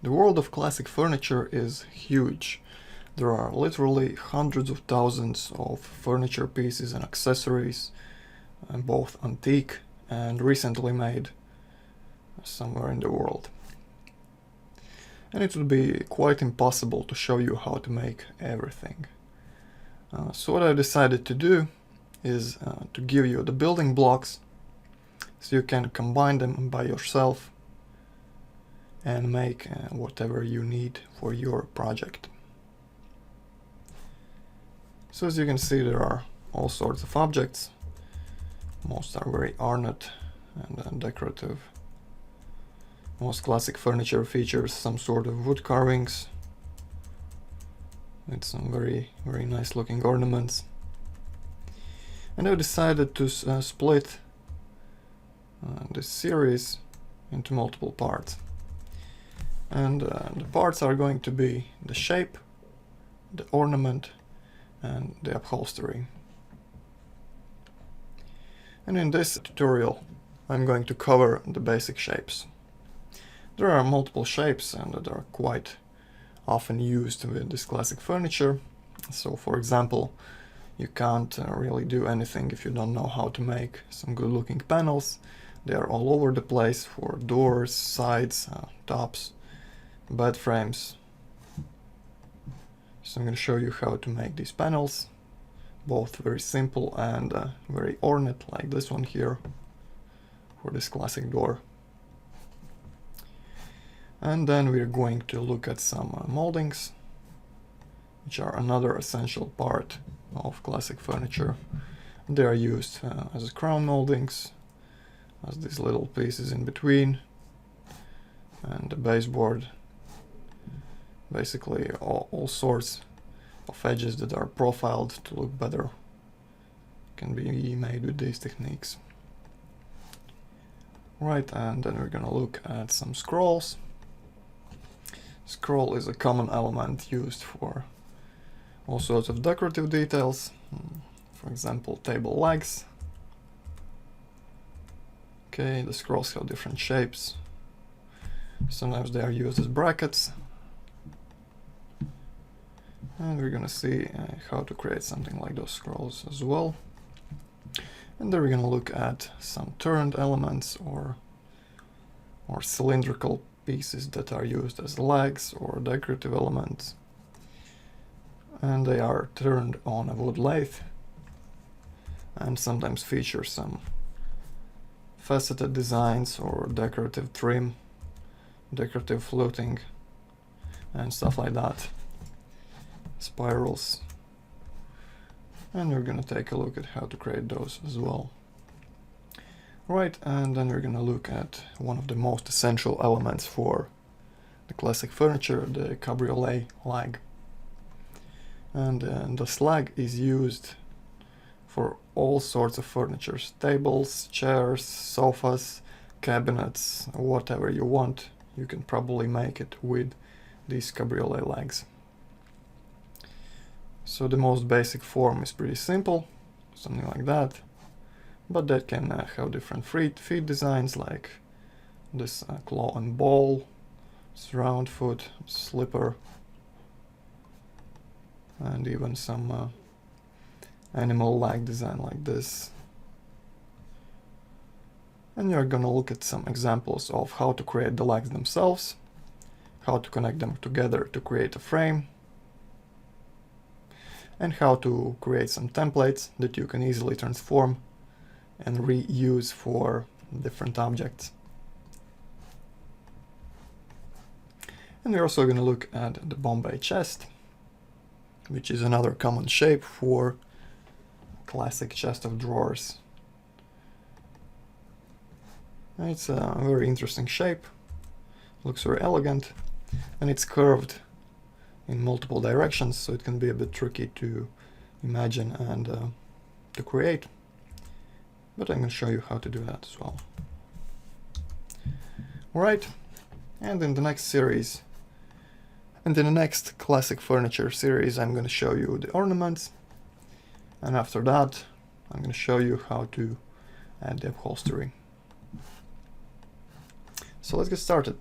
The world of classic furniture is huge. There are literally hundreds of thousands of furniture pieces and accessories, both antique and recently made somewhere in the world. And it would be quite impossible to show you how to make everything. So what I decided to do is to give you the building blocks so you can combine them by yourself and make whatever you need for your project. So as you can see, there are all sorts of objects. Most are very ornate and decorative. Most classic furniture features some sort of wood carvings with some very nice looking ornaments. And I decided to split this series into multiple parts. And the parts are going to be the shape, the ornament, and the upholstery. And in this tutorial I'm going to cover the basic shapes. There are multiple shapes and that are quite often used with this classic furniture. So for example, you can't really do anything if you don't know how to make some good looking panels. They are all over the place for doors, sides, tops, bed frames. So I'm going to show you how to make these panels, both very simple and very ornate, like this one here for this classic door. And then we're going to look at some moldings, which are another essential part of classic furniture. They are used as crown moldings, as these little pieces in between, and the baseboard. Basically all sorts of edges that are profiled to look better can be made with these techniques. Right, and then we're gonna look at some scrolls. Scroll is a common element used for all sorts of decorative details. For example, table legs. Okay, the scrolls have different shapes. Sometimes they are used as brackets. And we're gonna see how to create something like those scrolls as well. And then we're gonna look at some turned elements or cylindrical pieces that are used as legs or decorative elements. And they are turned on a wood lathe and sometimes feature some faceted designs or decorative trim, decorative fluting and stuff like that. Spirals. And we're gonna take a look at how to create those as well. Right, and then we're gonna look at one of the most essential elements for the classic furniture, the cabriolet lag. And this lag is used for all sorts of furniture, tables, chairs, sofas, cabinets, whatever you want. You can probably make it with these cabriolet legs. So the most basic form is pretty simple, something like that, but that can have different feet designs, like this claw and ball, this round foot, slipper, and even some animal leg design like this. And you're gonna look at some examples of how to create the legs themselves, how to connect them together to create a frame, and how to create some templates that you can easily transform and reuse for different objects. And we're also going to look at the Bombay chest, which is another common shape for classic chest of drawers. And it's a very interesting shape, looks very elegant, and it's curved in multiple directions, so it can be a bit tricky to imagine and to create. But I'm going to show you how to do that as well. Alright, and in the next series, and in the next classic furniture series, I'm going to show you the ornaments, and after that I'm going to show you how to add the upholstery. So let's get started.